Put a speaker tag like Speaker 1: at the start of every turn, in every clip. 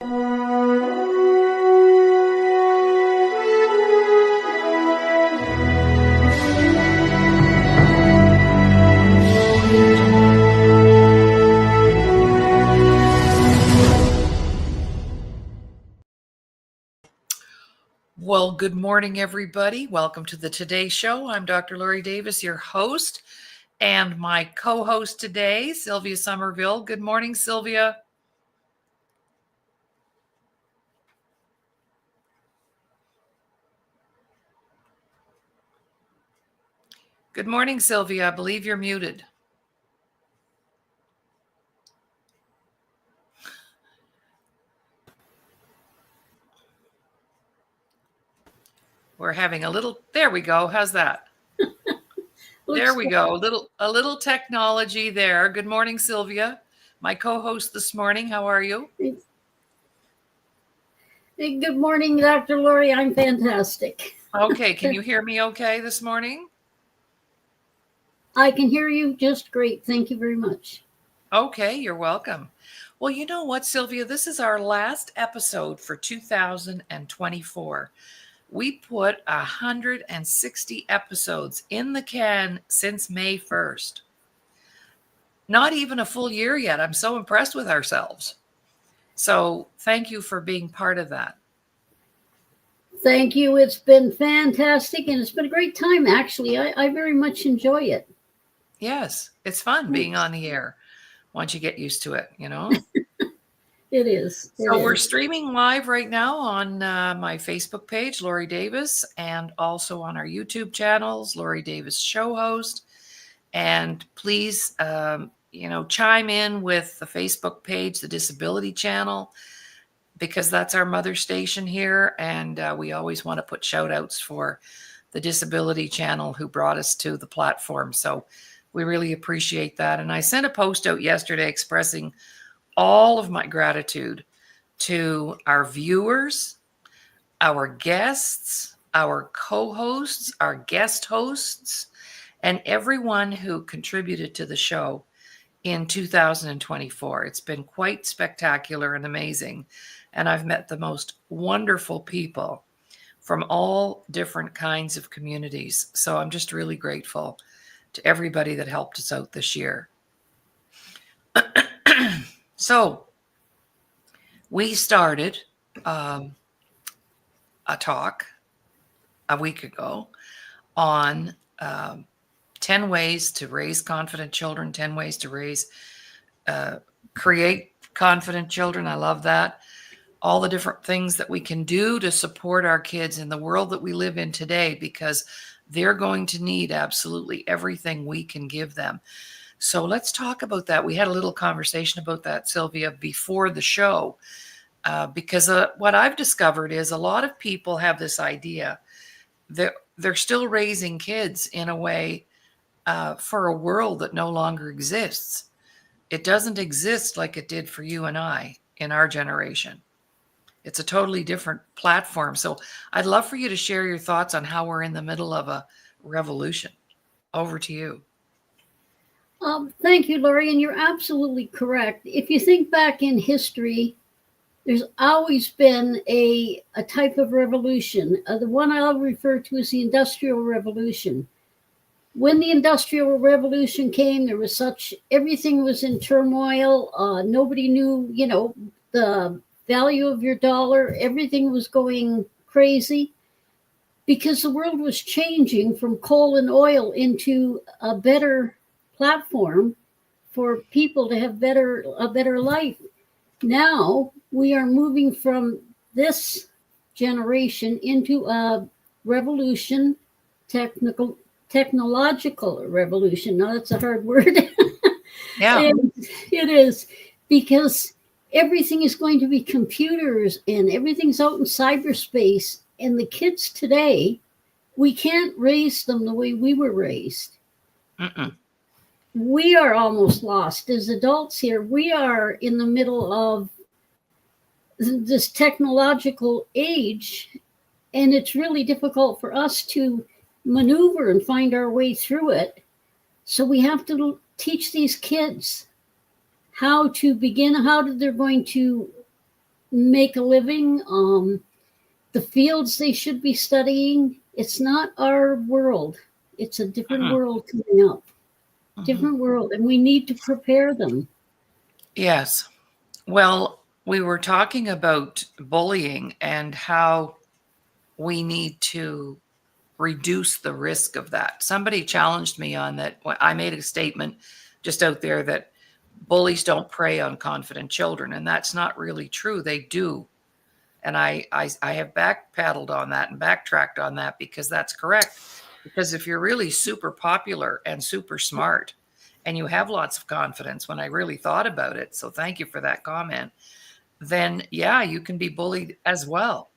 Speaker 1: Well, good morning, everybody. Welcome to the Today Show. I'm Dr. Laurie Davis, your host, and my co-host today, Sylvia Somerville. Good morning, Sylvia. Good morning, Sylvia. I believe you're muted. We're having a little, there we go. How's that? There we go. A little technology there. Good morning, Sylvia. My co-host this morning. How are you?
Speaker 2: Hey, good morning, Dr. Laurie. I'm fantastic.
Speaker 1: Okay. Can you hear me okay this morning?
Speaker 2: I can hear you just great. Thank you very much.
Speaker 1: Okay, you're welcome. Well, you know what, Sylvia? This is our last episode for 2024. We put 160 episodes in the can since May 1st. Not even a full year yet. I'm so impressed with ourselves. So thank you for being part of that.
Speaker 2: Thank you. It's been fantastic, and it's been a great time, actually. I very much enjoy it.
Speaker 1: Yes, it's fun being on the air once you get used to it, you know?
Speaker 2: It is.
Speaker 1: We're streaming live right now on my Facebook page, Laurie Davis, and also on our YouTube channels, Laurie Davis Show Host. And please, chime in with the Facebook page, the Disability Channel, because that's our mother station here. And we always want to put shout outs for the Disability Channel who brought us to the platform. So we really appreciate that. And I sent a post out yesterday expressing all of my gratitude to our viewers, our guests, our co-hosts, our guest hosts, and everyone who contributed to the show in 2024. It's been quite spectacular and amazing. And I've met the most wonderful people from all different kinds of communities. So I'm just really grateful to everybody that helped us out this year. So we started a talk a week ago on 10 ways to raise confident children, 10 ways to create confident children. I love that. All the different things that we can do to support our kids in the world that we live in today, because they're going to need absolutely everything we can give them. So let's talk about that. We had a little conversation about that, Sylvia, before the show, because what I've discovered is a lot of people have this idea that they're still raising kids in a way for a world that no longer exists. It doesn't exist like it did for you and I in our generation. It's a totally different platform. So I'd love for you to share your thoughts on how we're in the middle of a revolution. Over to you.
Speaker 2: Thank you, Laurie, and you're absolutely correct. If you think back in history, there's always been a type of revolution. The one I'll refer to as the Industrial Revolution. When the Industrial Revolution came, everything was in turmoil. Nobody knew, the value of your dollar. Everything was going crazy because the world was changing from coal and oil into a better platform for people to have a better life. Now we are moving from this generation into a revolution, technological revolution. Now that's a hard word.
Speaker 1: Yeah,
Speaker 2: and it is, because everything is going to be computers and everything's out in cyberspace. And the kids today, we can't raise them the way we were raised. We are almost lost as adults here. We are in the middle of this technological age, and it's really difficult for us to maneuver and find our way through it. So we have to teach these kids how to begin, they're going to make a living, the fields they should be studying. It's not our world. It's a different
Speaker 1: Mhm.
Speaker 2: world coming up,
Speaker 1: Mhm.
Speaker 2: different world, and we need to prepare them.
Speaker 1: Yes. Well, we were talking about bullying and how we need to reduce the risk of that. Somebody challenged me on that. I made a statement just out there that bullies don't prey on confident children, and that's not really true. They do. And I have backpedaled on that and backtracked on that because that's correct. Because if you're really super popular and super smart and you have lots of confidence, when I really thought about it, so thank you for that comment, then yeah, you can be bullied as well.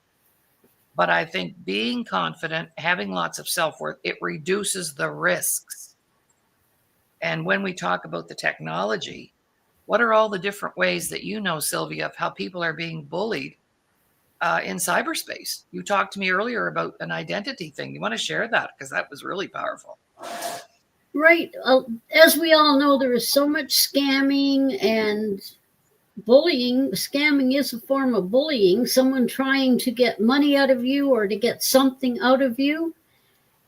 Speaker 1: But I think being confident, having lots of self-worth, it reduces the risks. And when we talk about the technology, what are all the different ways that you know, Sylvia, of how people are being bullied in cyberspace? You talked to me earlier about an identity thing. You want to share that? Because that was really powerful.
Speaker 2: Right. As we all know, there is so much scamming and bullying. Scamming is a form of bullying, someone trying to get money out of you or to get something out of you.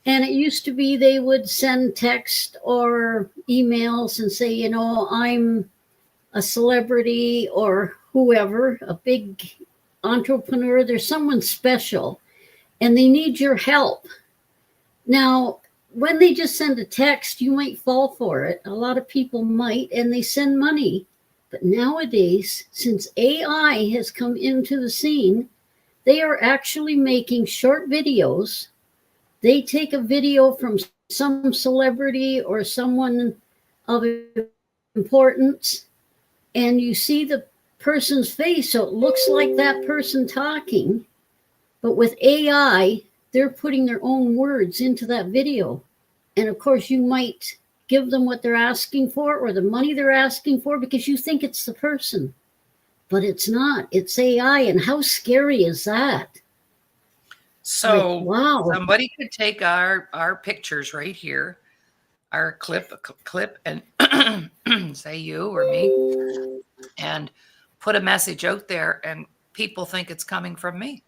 Speaker 2: And it used to be they would send text or emails and say, I'm a celebrity or whoever, a big entrepreneur. There's someone special and they need your help. Now, when they just send a text, you might fall for it. A lot of people might, and they send money. But nowadays, since AI has come into the scene, they are actually making short videos. They take a video from some celebrity or someone of importance, and you see the person's face, so it looks like that person talking. But with AI, they're putting their own words into that video. And of course, you might give them what they're asking for or the money they're asking for because you think it's the person, but it's not. It's AI. And how scary is that? Like,
Speaker 1: So
Speaker 2: wow.
Speaker 1: somebody could take our pictures right here, our clip, and say you or me, and put a message out there, and people think it's coming from me,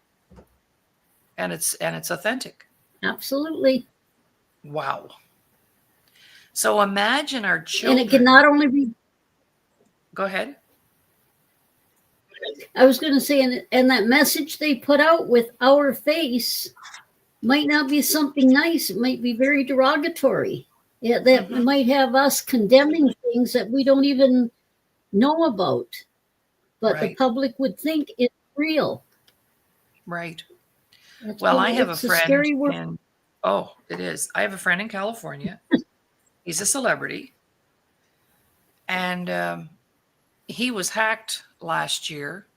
Speaker 1: and it's authentic.
Speaker 2: Absolutely.
Speaker 1: Wow. So imagine our
Speaker 2: And it can
Speaker 1: children.
Speaker 2: not only be,
Speaker 1: Go ahead.
Speaker 2: I was going to say, and that message they put out with our face might not be something nice. It might be very derogatory. Yeah, that
Speaker 1: Hmm.
Speaker 2: might have us condemning things that we don't even know about, but the
Speaker 1: Right.
Speaker 2: public would think it's real.
Speaker 1: Right.
Speaker 2: That's
Speaker 1: Well,
Speaker 2: what
Speaker 1: I have a
Speaker 2: it's a
Speaker 1: friend
Speaker 2: scary world.
Speaker 1: in, oh, it is. I have a friend in California. He's a celebrity, and he was hacked last year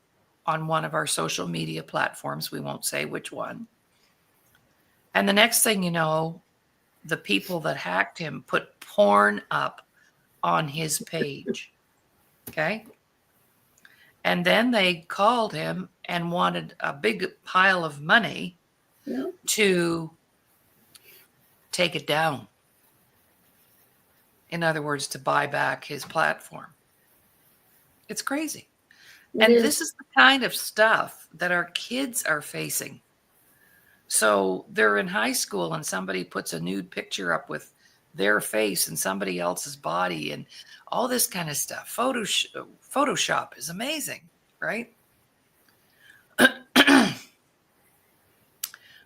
Speaker 1: on one of our social media platforms. We won't say which one. And the next thing you know, the people that hacked him put porn up on his page. Okay. And then they called him and wanted a big pile of money
Speaker 2: Yeah,
Speaker 1: to take it down. In other words, to buy back his platform. It's crazy.
Speaker 2: it
Speaker 1: And this
Speaker 2: is.
Speaker 1: is the kind of stuff that our kids are facing. So they're in high school and somebody puts a nude picture up with their face and somebody else's body and all this kind of stuff. Photoshop is amazing, right?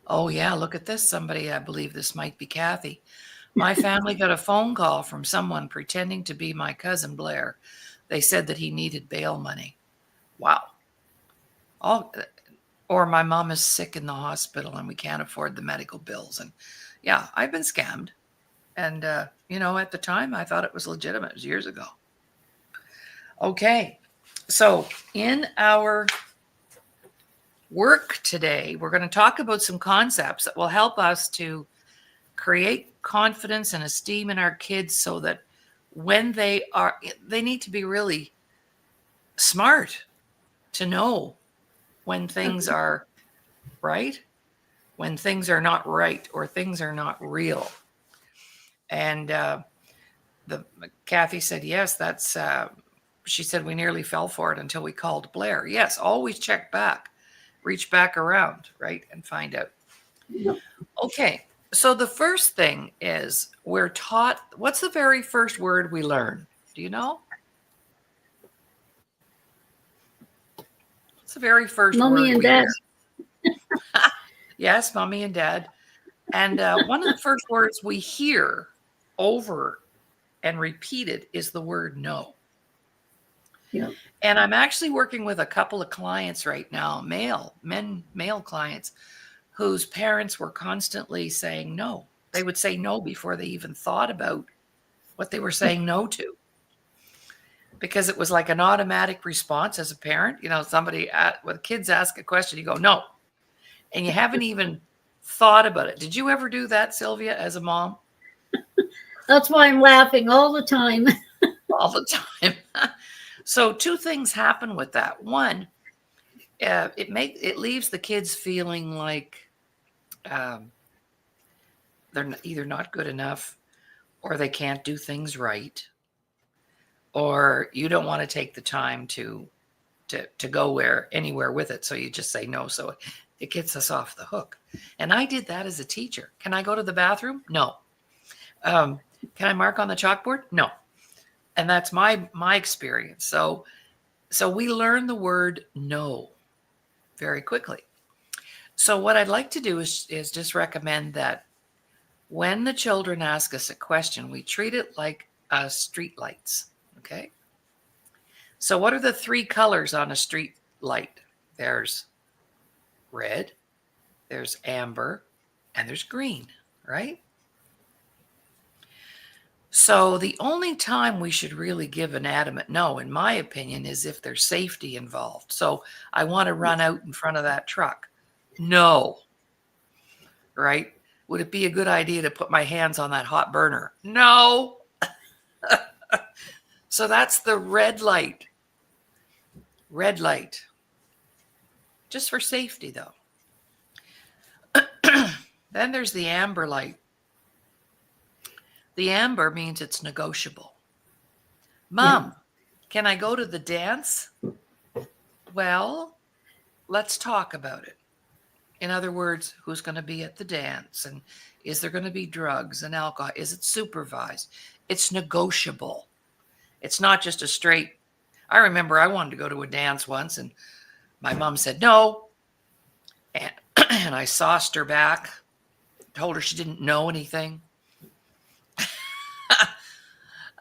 Speaker 1: Oh, yeah, look at this. Somebody, I believe this might be Kathy. My family got a phone call from someone pretending to be my cousin Blair. They said that he needed bail money. Wow. All, or my mom is sick in the hospital and we can't afford the medical bills. And yeah, I've been scammed. And, at the time I thought it was legitimate. It was years ago. Okay. So in our work today, we're going to talk about some concepts that will help us to create confidence and esteem in our kids so that when they need to be really smart to know when things are right, when things are not right, or things are not real. And the Kathy said, yes, that's she said we nearly fell for it until we called Blair. Yes, always check back, reach back around, right, and find out.
Speaker 2: Yep.
Speaker 1: Okay, so the first thing is we're taught, what's the very first word we learn? Do you know? What's the very first
Speaker 2: Mommy
Speaker 1: word
Speaker 2: and
Speaker 1: we
Speaker 2: Dad.
Speaker 1: hear? Yes, mommy and dad. And one of the first words we hear over and repeated is the word no.
Speaker 2: Yep.
Speaker 1: And I'm actually working with a couple of clients right now, male clients, whose parents were constantly saying no. They would say no before they even thought about what they were saying no to, because it was like an automatic response as a parent. You know, somebody, when kids ask a question, you go, no. And you haven't even thought about it. Did you ever do that, Sylvia, as a mom?
Speaker 2: That's why I'm laughing all the time.
Speaker 1: All the time. So two things happen with that. One, it leaves the kids feeling like they're either not good enough, or they can't do things right, or you don't want to take the time to go anywhere with it, so you just say no. So it gets us off the hook. And I did that as a teacher. Can I go to the bathroom? No. Can I mark on the chalkboard? No. And that's my experience. So we learn the word no very quickly. So what I'd like to do is just recommend that when the children ask us a question, we treat it like street lights. Okay. So what are the three colors on a street light? There's red, there's amber, and there's green, right? So the only time we should really give an adamant no, in my opinion, is if there's safety involved. So I want to run out in front of that truck. No. Right? Would it be a good idea to put my hands on that hot burner? No. So that's the red light. Red light. Just for safety, though. Then there's the amber light. The amber means it's negotiable. Mom, can I go to the dance? Well, let's talk about it. In other words, who's going to be at the dance? And is there going to be drugs and alcohol? Is it supervised? It's negotiable. It's not just a straight. I remember I wanted to go to a dance once, and my mom said no. And, and I sauced her back, told her she didn't know anything.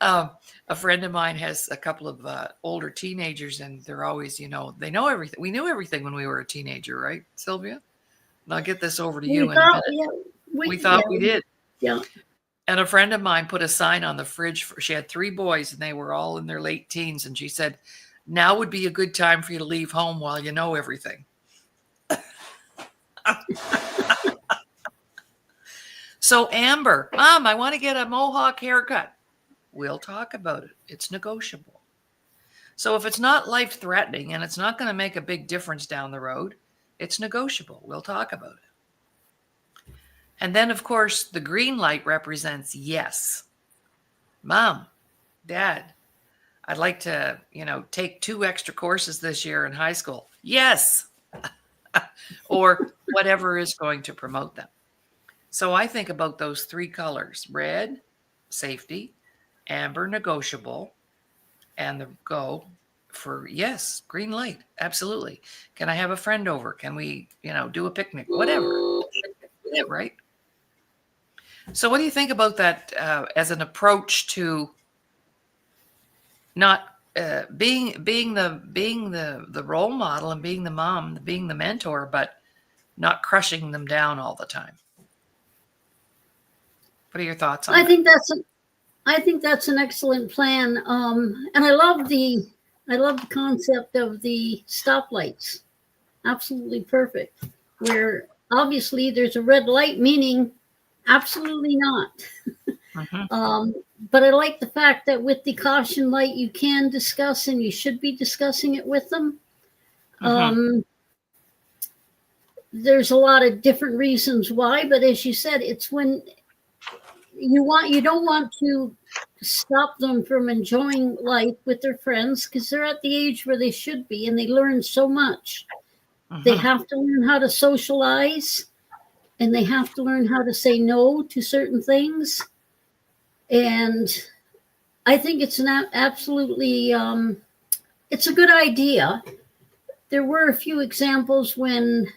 Speaker 1: A friend of mine has a couple of older teenagers, and they're always, they know everything. We knew everything when we were a teenager, right, Sylvia? And I'll get this over to you in a minute. We thought we did.
Speaker 2: Yeah.
Speaker 1: And a friend of mine put a sign on the fridge. She had 3 boys, and they were all in their late teens. And she said, now would be a good time for you to leave home while you know everything. So Amber, Mom, I want to get a mohawk haircut. We'll talk about it. It's negotiable. So if it's not life-threatening and it's not going to make a big difference down the road, it's negotiable. We'll talk about it. And then, of course, the green light represents yes. Mom, Dad, I'd like to, take 2 extra courses this year in high school. Yes. Or whatever is going to promote them. So I think about those 3 colors: red, safety; amber, negotiable; and the go for yes, green light. Absolutely. Can I have a friend over? Can we, do a picnic? Whatever. Right? So what do you think about that as an approach to not being the role model and being the mom, being the mentor, but not crushing them down all the time? What are your thoughts on that?
Speaker 2: I think that's an excellent plan. And I love the concept of the stoplights. Absolutely perfect. Where obviously there's a red light, meaning absolutely not.
Speaker 1: Mm-hmm.
Speaker 2: But I like the fact that with the caution light, you can discuss, and you should be discussing it with them.
Speaker 1: Mm-hmm.
Speaker 2: There's a lot of different reasons why, but as you said, it's when you don't want to stop them from enjoying life with their friends because they're at the age where they should be and they learn so much. They
Speaker 1: Mhm.
Speaker 2: have to learn how to socialize and they have to learn how to say no to certain things. And I think it's an absolutely it's a good idea. There were a few examples when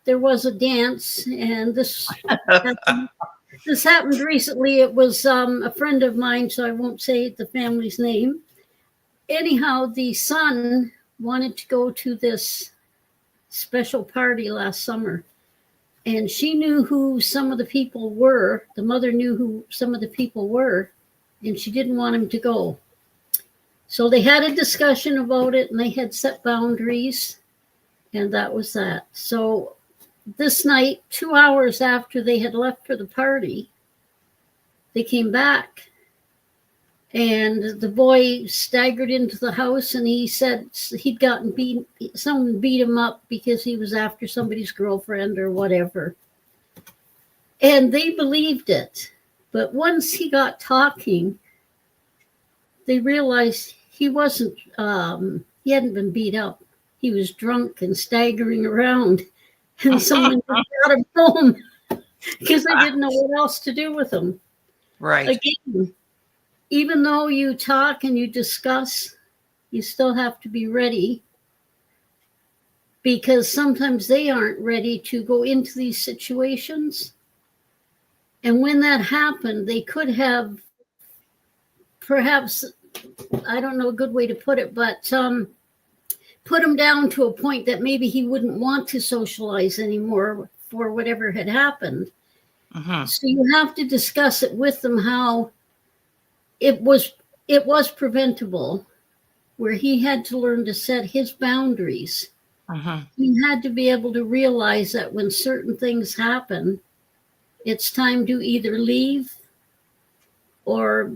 Speaker 2: there was a dance, and this happened recently. It was a friend of mine, so I won't say the family's name. Anyhow, the son wanted to go to this special party last summer, and she knew who some of the people were. The mother knew who some of the people were, and she didn't want him to go. So they had a discussion about it, and they had set boundaries, and that was that. So this night, 2 hours after they had left for the party, they came back and the boy staggered into the house and he said he'd gotten beat, someone beat him up because he was after somebody's girlfriend or whatever. And they believed it. But once he got talking, they realized he wasn't, he hadn't been beat up. He was drunk and staggering around. And someone got him home because they didn't know what else to do with him.
Speaker 1: Right.
Speaker 2: Again, even though you talk and you discuss, you still have to be ready because sometimes they aren't ready to go into these situations. And when that happened, they could have perhaps, I don't know a good way to put it, but put him down to a point that maybe he wouldn't want to socialize anymore for whatever had happened.
Speaker 1: Mhm.
Speaker 2: So you have to discuss it with them how it was preventable, where he had to learn to set his boundaries.
Speaker 1: Mhm.
Speaker 2: He had to be able to realize that when certain things happen, it's time to either leave or,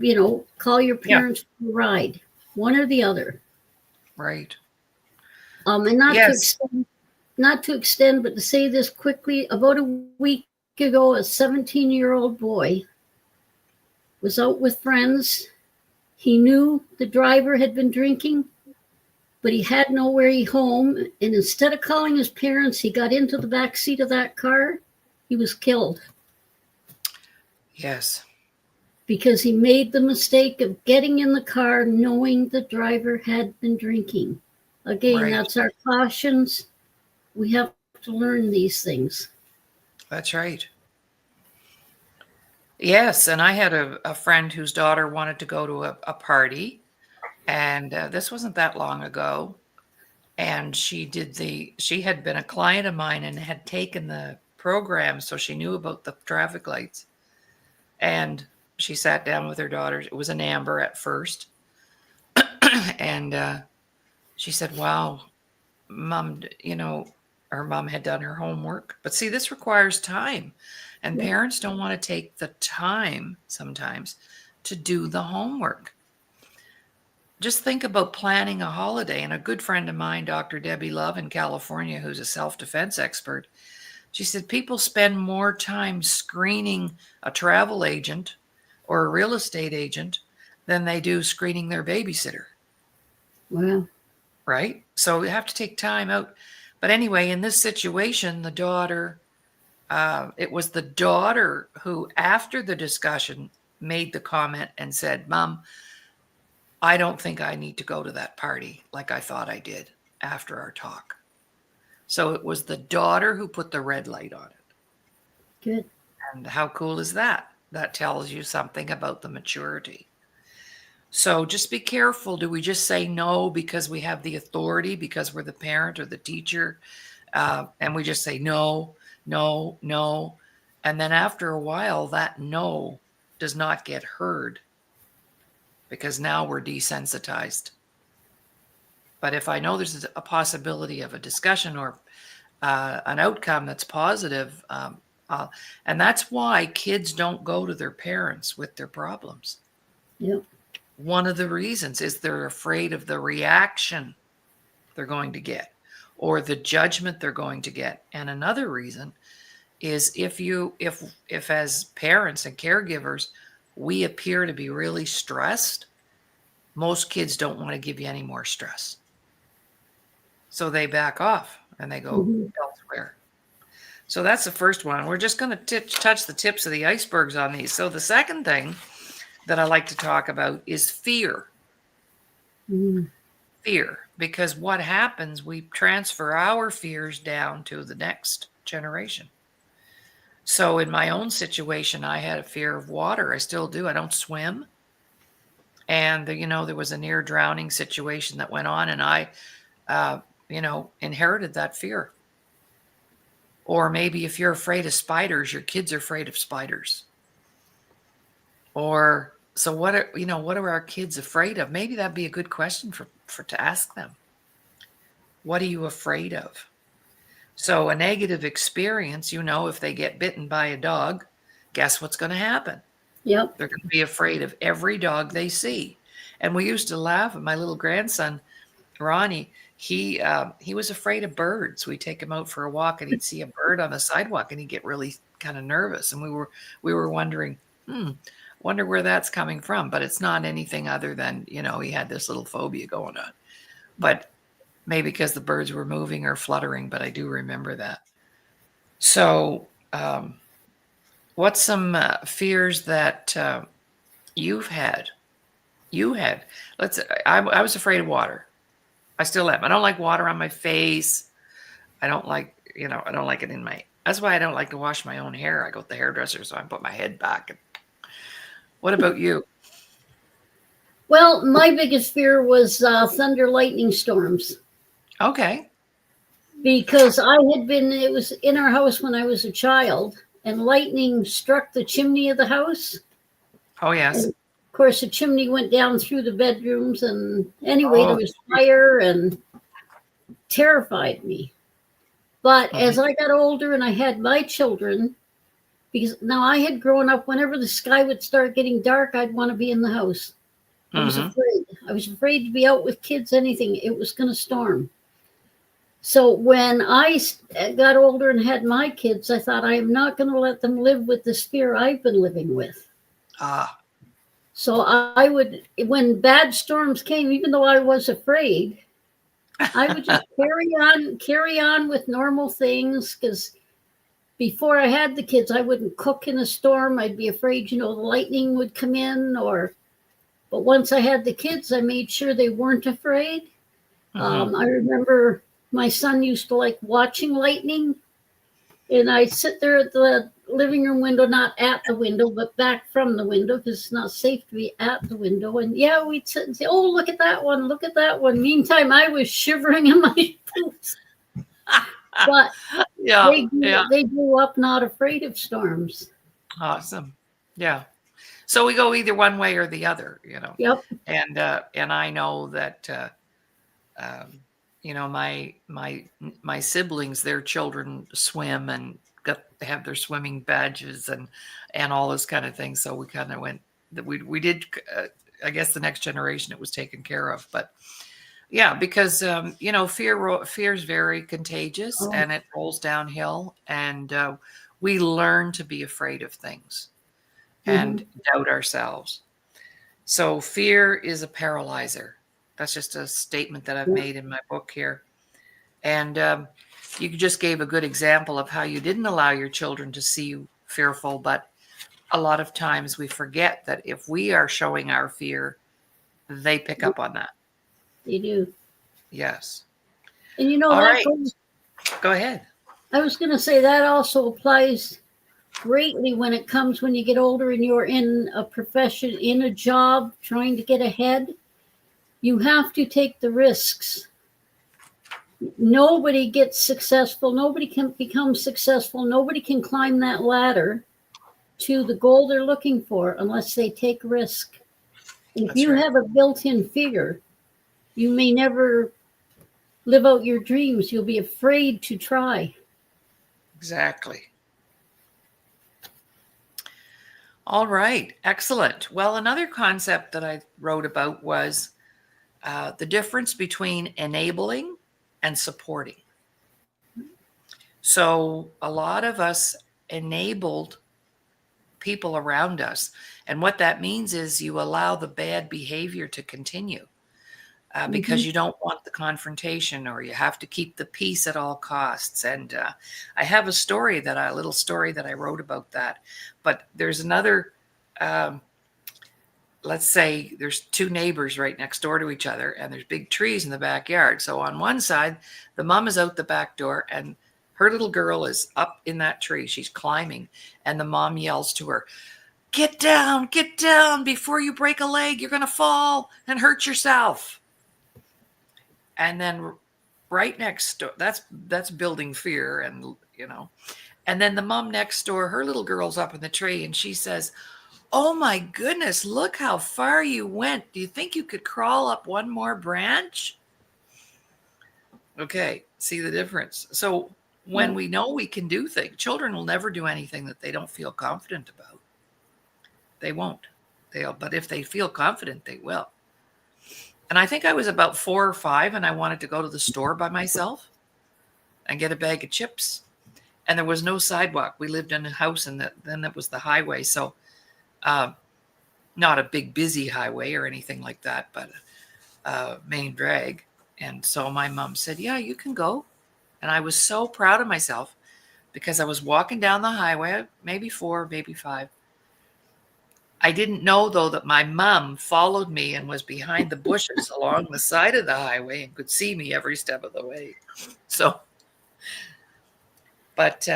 Speaker 2: call your
Speaker 1: Yeah.
Speaker 2: parents for a ride, one or the other.
Speaker 1: Right.
Speaker 2: And
Speaker 1: Yes.
Speaker 2: not to extend, but to say this quickly, about a week ago, a 17-year-old boy was out with friends. He knew the driver had been drinking, but he had nowhere home. And instead of calling his parents, he got into the back seat of that car. He was killed
Speaker 1: Yes.
Speaker 2: because he made the mistake of getting in the car knowing the driver had been drinking. Again,
Speaker 1: Right.
Speaker 2: that's our cautions. We have to learn these things.
Speaker 1: That's right. Yes, and I had a friend whose daughter wanted to go to a party, and this wasn't that long ago. And she had been a client of mine and had taken the program, so she knew about the traffic lights. And she sat down with her daughter. It was an Amber at first, and she said, "Wow, Mom, her mom had done her homework. But see, this requires time, and
Speaker 2: Yep.
Speaker 1: parents don't want to take the time sometimes to do the homework. Just think about planning a holiday. And a good friend of mine, Dr. Debbie Love in California, who's a self-defense expert, she said people spend more time screening a travel agent or a real estate agent than they do screening their babysitter.
Speaker 2: Wow.
Speaker 1: Right? So we have to take time out. But anyway, in this situation, the daughter, it was the daughter who, after the discussion, made the comment and said, "Mom, I don't think I need to go to that party like I thought I did after our talk." So it was the daughter who put the red light on it.
Speaker 2: Good.
Speaker 1: And how cool is that? That tells you something about the maturity. So just be careful. Do we just say no because we have the authority, because we're the parent or the teacher, and we just say no, no, no, and then after a while that no does not get heard because now we're desensitized. But if I know there's a possibility of a discussion or an outcome that's positive, and that's why kids don't go to their parents with their problems.
Speaker 2: Yep.
Speaker 1: One of the reasons is they're afraid of the reaction they're going to get or the judgment they're going to get. And another reason is if as parents and caregivers, we appear to be really stressed, most kids don't want to give you any more stress. So they back off and they go elsewhere. So that's the first one. We're just going to touch the tips of the icebergs on these. So the second thing that I like to talk about is fear. Fear, because what happens, we transfer our fears down to the next generation. So in my own situation, I had a fear of water. I still do. I don't swim. And, there was a near drowning situation that went on, and I, inherited that fear. Or maybe if you're afraid of spiders, your kids are afraid of spiders. Or, so what are our kids afraid of? Maybe that'd be a good question to ask them. What are you afraid of? So a negative experience, if they get bitten by a dog, guess what's going to happen?
Speaker 2: Yep.
Speaker 1: They're going to be afraid of every dog they see. And we used to laugh at my little grandson, Ronnie. He was afraid of birds. We'd take him out for a walk and he'd see a bird on the sidewalk and he'd get really kind of nervous. And we were wondering, wonder where that's coming from. But it's not anything other than, he had this little phobia going on. But maybe because the birds were moving or fluttering, but I do remember that. So what's some fears that you've had? I was afraid of water. I still am. I don't like water on my face. I don't like it in my, that's why I don't like to wash my own hair. I go to the hairdresser, so I put my head back. What about you?
Speaker 2: Well, my biggest fear was thunder lightning storms.
Speaker 1: Okay.
Speaker 2: Because it was in our house when I was a child, and lightning struck the chimney of the house.
Speaker 1: Oh, yes.
Speaker 2: And of course, the chimney went down through the bedrooms, and anyway, there was fire and terrified me. But as I got older and I had my children, because now I had grown up, whenever the sky would start getting dark, I'd want to be in the house. I was afraid. I was afraid to be out with kids, anything. It was going to storm. So when I got older and had my kids, I thought, I am not going to let them live with this fear I've been living with. So I would, when bad storms came, even though I was afraid, I would just carry on with normal things. Because before I had the kids, I wouldn't cook in a storm. I'd be afraid, the lightning would come in. But once I had the kids, I made sure they weren't afraid. I remember my son used to like watching lightning, and I'd sit there at the living room window, not at the window, but back from the window, because it's not safe to be at the window. And we'd sit and say, oh, look at that one, look at that one. Meantime, I was shivering in my boots. But they grew up not afraid of storms. Awesome.
Speaker 1: Yeah. So we go either one way or the other,
Speaker 2: Yep.
Speaker 1: And I know that, my siblings, their children swim and have their swimming badges and all this kind of thing. So we kind of went that we did. I guess the next generation it was taken care of, but yeah, because fear is very contagious and it rolls downhill, and we learn to be afraid of things and doubt ourselves. So fear is a paralyzer. That's just a statement that I've made in my book here. And you just gave a good example of how you didn't allow your children to see you fearful. But a lot of times we forget that if we are showing our fear, they pick up on that.
Speaker 2: They do.
Speaker 1: Yes.
Speaker 2: And
Speaker 1: all right. Go ahead.
Speaker 2: I was going to say that also applies greatly when you get older and you're in a profession, in a job, trying to get ahead. You have to take the risks. Nobody gets successful. Nobody can become successful. Nobody can climb that ladder to the goal they're looking for unless they take risk. And if you have a built-in fear, you may never live out your dreams. You'll be afraid to try.
Speaker 1: Exactly. All right. Excellent. Well, another concept that I wrote about was the difference between enabling and supporting. So a lot of us enabled people around us. And what that means is you allow the bad behavior to continue because you don't want the confrontation, or you have to keep the peace at all costs. And I have a little story that I wrote about that. But there's another, let's say there's two neighbors right next door to each other, and there's big trees in the backyard. So on one side, the mom is out the back door, and her little girl is up in that tree. She's climbing, and the mom yells to her, get down before you break a leg. You're going to fall and hurt yourself. And then right next door, that's building fear. And, and then the mom next door, her little girl's up in the tree, and she says, oh my goodness, look how far you went. Do you think you could crawl up one more branch? Okay, see the difference. So when we know we can do things, children will never do anything that they don't feel confident about. They won't. But if they feel confident, they will. And I think I was about 4 or 5, and I wanted to go to the store by myself and get a bag of chips. And there was no sidewalk. We lived in a house, and then it was the highway. So not a big busy highway or anything like that, but main drag. And so my mom said, yeah, you can go. And I was so proud of myself because I was walking down the highway, maybe 4, maybe 5. I didn't know, though, that my mom followed me and was behind the bushes along the side of the highway and could see me every step of the way. So, but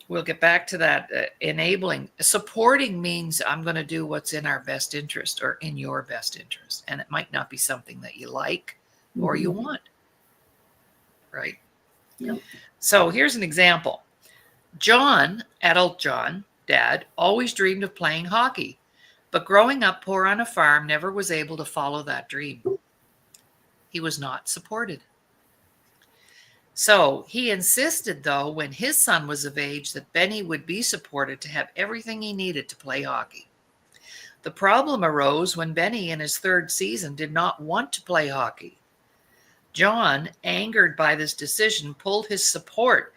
Speaker 1: we'll get back to that. Enabling. Supporting means I'm going to do what's in our best interest or in your best interest. And it might not be something that you like or you want. Right?
Speaker 2: Yep.
Speaker 1: So here's an example. John, adult John, Dad, always dreamed of playing hockey. But growing up poor on a farm, never was able to follow that dream. He was not supported. So he insisted, though, when his son was of age, that Benny would be supported to have everything he needed to play hockey. The problem arose when Benny, in his 3rd season, did not want to play hockey. John, angered by this decision, pulled his support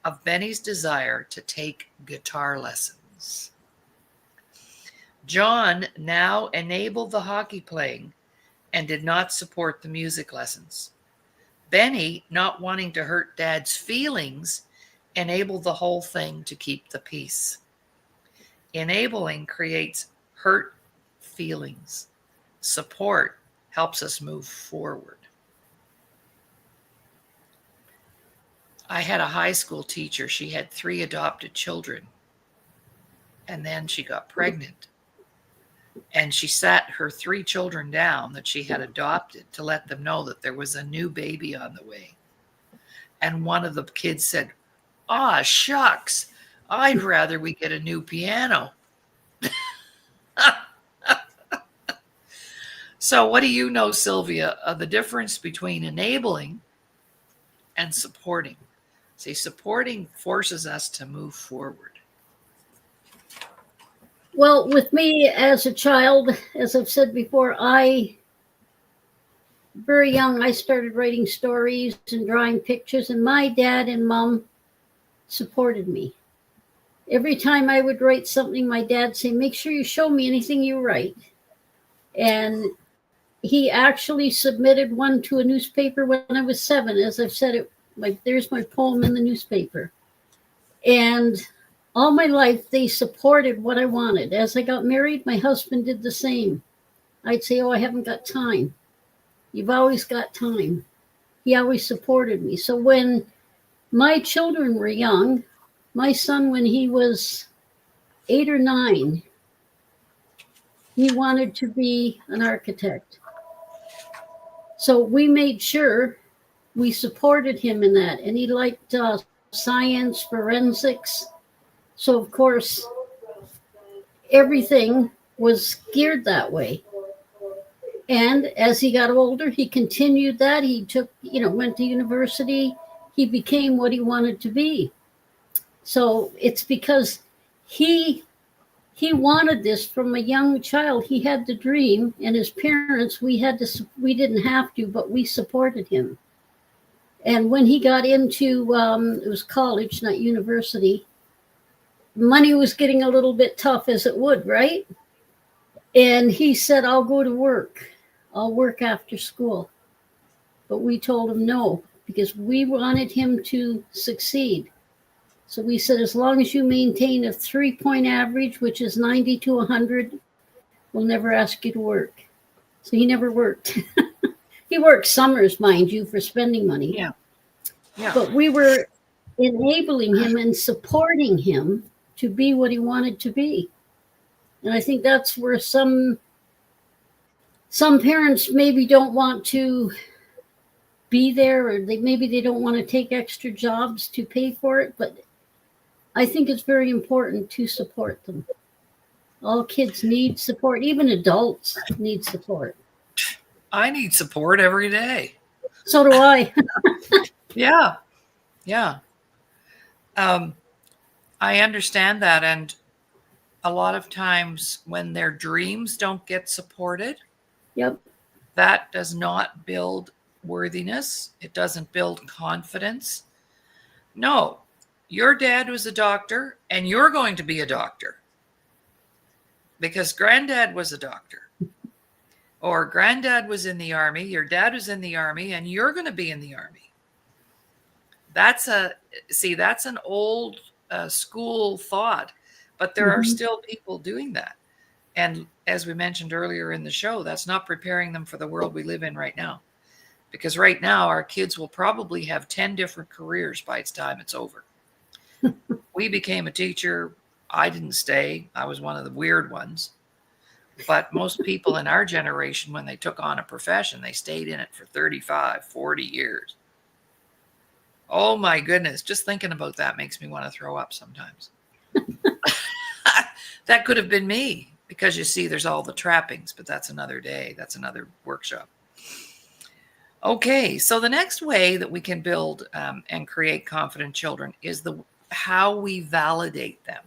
Speaker 1: of Benny's desire to take guitar lessons. John now enabled the hockey playing and did not support the music lessons. Benny, not wanting to hurt Dad's feelings, enabled the whole thing to keep the peace. Enabling creates hurt feelings. Support helps us move forward. I had a high school teacher. She had 3 adopted children, and then she got pregnant. And she sat her 3 children down that she had adopted to let them know that there was a new baby on the way. And one of the kids said, "Ah, shucks, I'd rather we get a new piano." So what do you know, Sylvia, of the difference between enabling and supporting? See, supporting forces us to move forward.
Speaker 2: Well, with me as a child, as I've said before, very young, I started writing stories and drawing pictures, and my dad and mom supported me. Every time I would write something, my dad would say, make sure you show me anything you write. And he actually submitted one to a newspaper when I was 7. As I've said, there's my poem in the newspaper. And all my life, they supported what I wanted. As I got married, my husband did the same. I'd say, oh, I haven't got time. You've always got time. He always supported me. So when my children were young, my son, when he was 8 or 9, he wanted to be an architect. So we made sure we supported him in that. And he liked science, forensics. So, of course, everything was geared that way. And as he got older, he continued that. He went to university. He became what he wanted to be. So it's because he wanted this from a young child. He had the dream, and his parents, we didn't have to, but we supported him. And when he got into, it was college, not university, money was getting a little bit tough as it would, right? And he said, I'll go to work. I'll work after school. But we told him no, because we wanted him to succeed. So we said, as long as you maintain a 3-point average, which is 90 to 100, we'll never ask you to work. So he never worked. He worked summers, mind you, for spending money.
Speaker 1: Yeah. Yeah.
Speaker 2: But we were enabling him and supporting him to be what he wanted to be. And I think that's where some parents maybe don't want to be there, or maybe they don't want to take extra jobs to pay for it. But I think it's very important to support them. All kids need support. Even adults need support.
Speaker 1: I need support every day.
Speaker 2: So do I.
Speaker 1: Yeah. Yeah. I understand that. And a lot of times when their dreams don't get supported,
Speaker 2: Yep.
Speaker 1: that does not build worthiness. It doesn't build confidence. No, your dad was a doctor and you're going to be a doctor because granddad was a doctor. Or granddad was in the army, your dad was in the army, and you're going to be in the army. That's an old school thought, but there are still people doing that. And as we mentioned earlier in the show, that's not preparing them for the world we live in right now. Because right now, our kids will probably have 10 different careers by the time it's over. We became a teacher. I didn't stay. I was one of the weird ones. But most people in our generation, when they took on a profession, they stayed in it for 35, 40 years. Oh my goodness. Just thinking about that makes me want to throw up sometimes. That could have been me because you see, there's all the trappings, but that's another day. That's another workshop. Okay. So the next way that we can build and create confident children is how we validate them.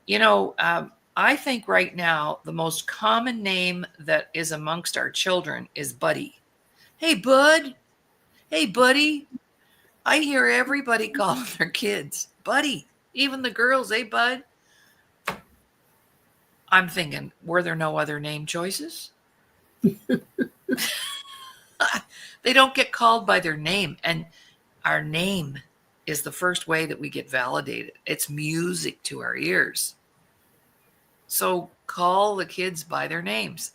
Speaker 1: You know, I think right now, the most common name that is amongst our children is Buddy. Hey, bud. Hey, buddy. I hear everybody calling their kids Buddy, even the girls. Hey, bud. I'm thinking, were there no other name choices? They don't get called by their name. And our name is the first way that we get validated. It's music to our ears. So call the kids by their names.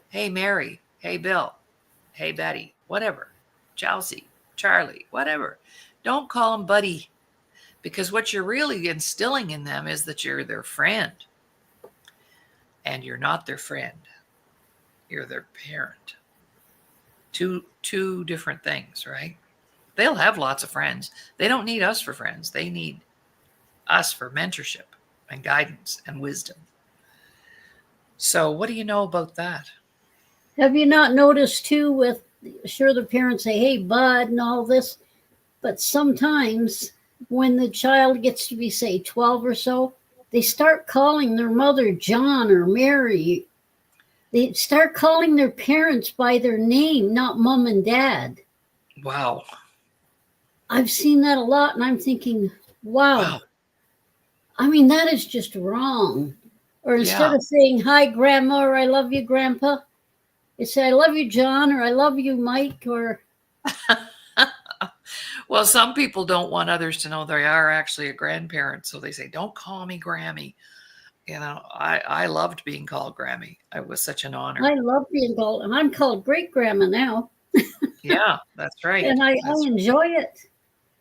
Speaker 1: Hey, Mary. Hey, Bill. Hey, Betty. Whatever. Chelsea. Charlie. Whatever. Don't call them Buddy, because what you're really instilling in them is that you're their friend. And you're not their friend. You're their parent. Two different things, right? They'll have lots of friends. They don't need us for friends. They need us for mentorship and guidance and wisdom. So what do you know about that?
Speaker 2: Have you not noticed too, with sure the parents say, hey, bud, and all this, but sometimes when the child gets to be, say, 12 or so, they start calling their mother John or Mary. They start calling their parents by their name, not mom and dad.
Speaker 1: Wow.
Speaker 2: I've seen that a lot, and I'm thinking, wow. I mean, that is just wrong. Or instead of saying, hi, Grandma, or I love you, Grandpa, they say, I love you, John, or I love you, Mike, or...
Speaker 1: Well, some people don't want others to know they are actually a grandparent, so they say, don't call me Grammy. You know, I loved being called Grammy. It was such an honor.
Speaker 2: I love being called, and I'm called Great Grandma now.
Speaker 1: Yeah, that's right.
Speaker 2: And I enjoy it.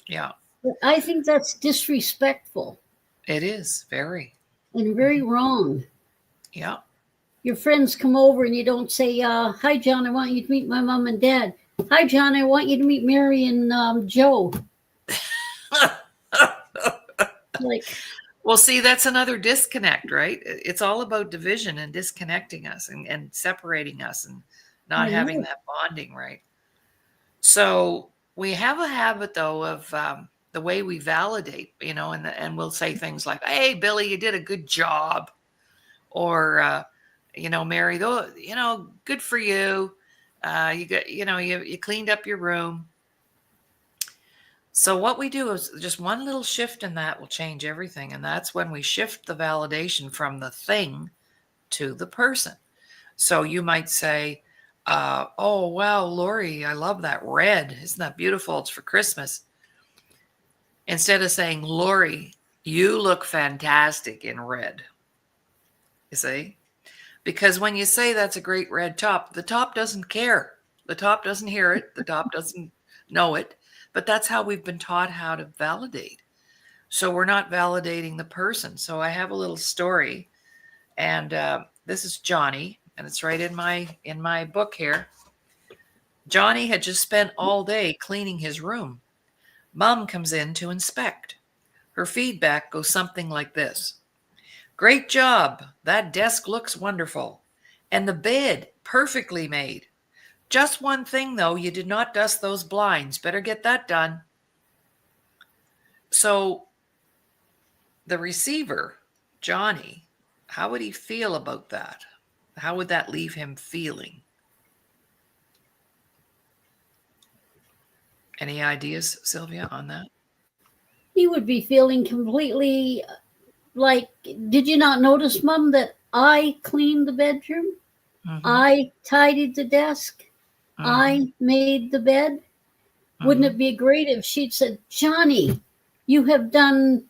Speaker 1: Yeah.
Speaker 2: But I think that's disrespectful.
Speaker 1: It is very.
Speaker 2: And very wrong.
Speaker 1: Yeah.
Speaker 2: Your friends come over and you don't say, hi, John, I want you to meet my mom and dad. Hi, John, I want you to meet Mary and Joe. Like,
Speaker 1: well, see, that's another disconnect, right? It's all about division and disconnecting us and separating us and not having that bonding, right? So we have a habit, though, of the way we validate, you know, and we'll say things like, hey, Billy, you did a good job. Or, you know, Mary, though, you know, good for you. You got, you know, you cleaned up your room. So what we do is just one little shift in that will change everything. And that's when we shift the validation from the thing to the person. So you might say, oh, wow, Laurie, I love that red. Isn't that beautiful? It's for Christmas. Instead of saying, Laurie, you look fantastic in red. You see? Because when you say that's a great red top, the top doesn't care. The top doesn't hear it. The top doesn't know it. But that's how we've been taught how to validate. So we're not validating the person. So I have a little story, and this is Johnny, and it's right in my book here. Johnny had just spent all day cleaning his room. Mom comes in to inspect. Her feedback goes something like this. Great job. That desk looks wonderful. And the bed, perfectly made. Just one thing, though, you did not dust those blinds. Better get that done. So the receiver, Johnny, how would he feel about that? How would that leave him feeling? Any ideas, Sylvia, on that?
Speaker 2: He would be feeling completely like, did you not notice, Mom, that I cleaned the bedroom?
Speaker 1: Mm-hmm.
Speaker 2: I tidied the desk.
Speaker 1: Mm-hmm.
Speaker 2: I made the bed. Wouldn't it be great if she'd said, Johnny, you have done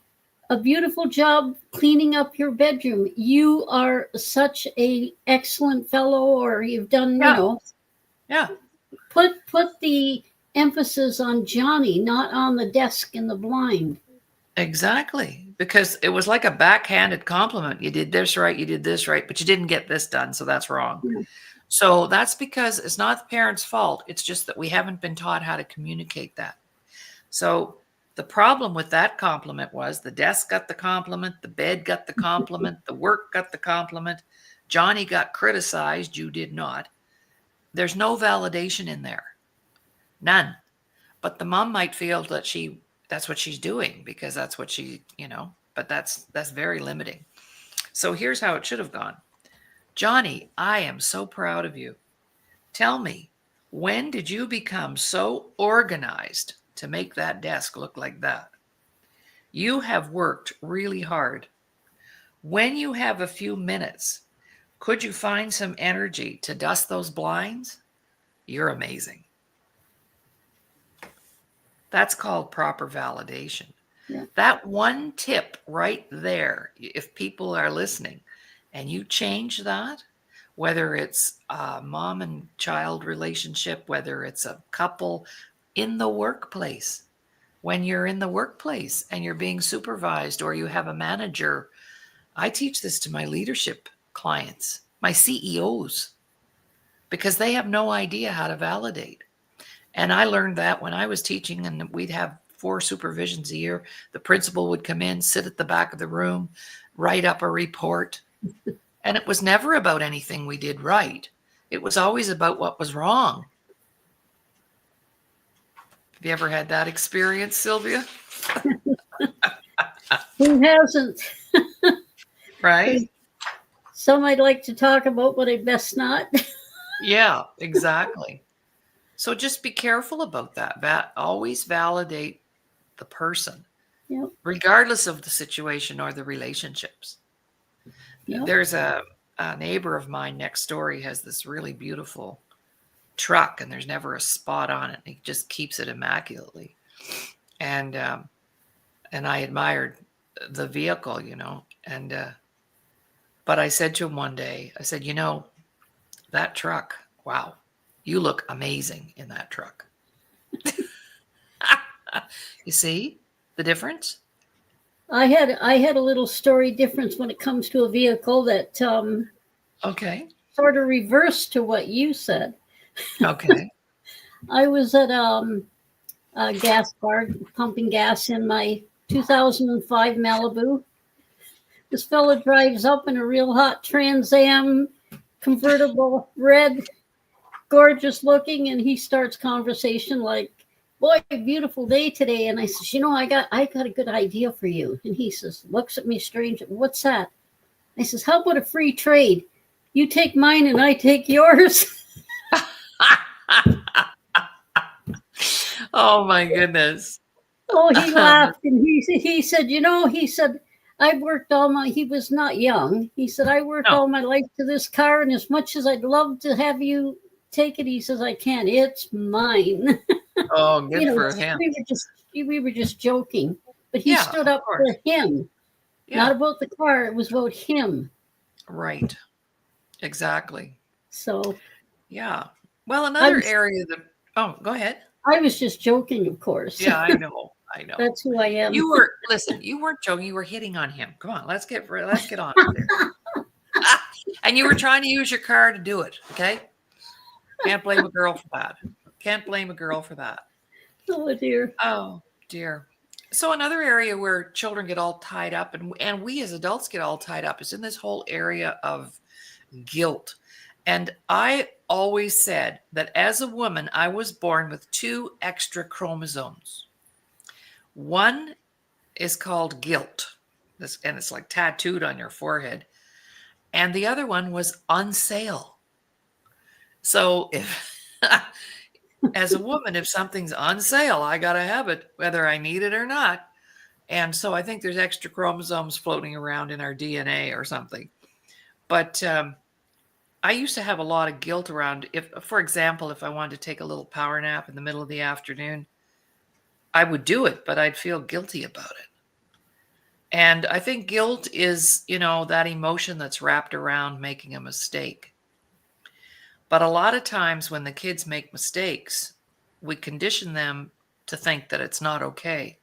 Speaker 2: a beautiful job cleaning up your bedroom. You are such an excellent fellow, or you've done,
Speaker 1: Yeah.
Speaker 2: Put the emphasis on Johnny, not on the desk and the blind.
Speaker 1: Exactly. Because it was like a backhanded compliment. You did this right, you did this right, but you didn't get this done, so that's wrong.
Speaker 2: Yeah.
Speaker 1: So that's because it's not the parent's fault. It's just that we haven't been taught how to communicate that. So the problem with that compliment was the desk got the compliment, the bed got the compliment, the work got the compliment. Johnny got criticized, you did not. There's no validation in there. None. But the mom might feel that that's what she's doing because that's what she, but that's very limiting. So here's how it should have gone. Johnny, I am so proud of you. Tell me, when did you become so organized to make that desk look like that? You have worked really hard. When you have a few minutes, could you find some energy to dust those blinds? You're amazing. That's called proper validation.
Speaker 2: Yeah.
Speaker 1: That one tip right there, if people are listening and you change that, whether it's a mom and child relationship, whether it's a couple in the workplace, when you're in the workplace and you're being supervised or you have a manager, I teach this to my leadership clients, my CEOs, because they have no idea how to validate. And I learned that when I was teaching, and we'd have 4 supervisions a year. The principal would come in, sit at the back of the room, write up a report. And it was never about anything we did right. It was always about what was wrong. Have you ever had that experience, Sylvia?
Speaker 2: Who hasn't?
Speaker 1: Right?
Speaker 2: Some I'd like to talk about, but I'd best not.
Speaker 1: Yeah, exactly. So just be careful about that. Always validate the person,
Speaker 2: Yep.
Speaker 1: regardless of the situation or the relationships.
Speaker 2: Yep.
Speaker 1: There's a neighbor of mine next door. He has this really beautiful truck, and there's never a spot on it. He just keeps it immaculately. And I admired the vehicle, but I said to him one day, I said, that truck, wow, you look amazing in that truck. You see the difference?
Speaker 2: I had a little story difference when it comes to a vehicle that
Speaker 1: Okay.
Speaker 2: sort of reversed to what you said.
Speaker 1: Okay.
Speaker 2: I was at a gas bar pumping gas in my 2005 Malibu. This fellow drives up in a real hot Trans Am convertible, red, gorgeous looking, and he starts conversation like, boy, beautiful day today. And I says, I got a good idea for you. And he says, looks at me strange. What's that? I says, how about a free trade? You take mine and I take yours.
Speaker 1: Oh my goodness.
Speaker 2: Oh, he laughed and he said, he said, I worked all my, he was not young. He said, I worked
Speaker 1: No.
Speaker 2: all my life to this car, and as much as I'd love to have you take it, he says, I can't. It's mine.
Speaker 1: Oh, good for
Speaker 2: Just,
Speaker 1: him.
Speaker 2: we were just joking, but he
Speaker 1: Yeah,
Speaker 2: stood
Speaker 1: of
Speaker 2: up for
Speaker 1: course.
Speaker 2: him, not
Speaker 1: Yeah,
Speaker 2: about the car. It was about him.
Speaker 1: right. Exactly.
Speaker 2: So
Speaker 1: Yeah. Well,
Speaker 2: I
Speaker 1: another
Speaker 2: was,
Speaker 1: area that, oh, go ahead.
Speaker 2: I was just joking, of course.
Speaker 1: Yeah, I know. I know.
Speaker 2: That's who I am.
Speaker 1: You were, listen, you weren't joking. You were hitting on him. Come on, let's get honest there. And you were trying to use your car to do it. Okay. Can't blame a girl for that. Can't blame a girl for that.
Speaker 2: Oh dear.
Speaker 1: Oh, dear. So another area where children get all tied up and we as adults get all tied up is in this whole area of guilt. And I always said that as a woman, I was born with 2 extra chromosomes. One is called guilt. And it's like tattooed on your forehead. And the other one was on sale. So if as a woman, if something's on sale, I got to have it, whether I need it or not. And so I think there's extra chromosomes floating around in our DNA or something. But I used to have a lot of guilt around if, for example, if I wanted to take a little power nap in the middle of the afternoon, I would do it, but I'd feel guilty about it. And I think guilt is, that emotion that's wrapped around making a mistake. But a lot of times when the kids make mistakes, we condition them to think that it's not okay.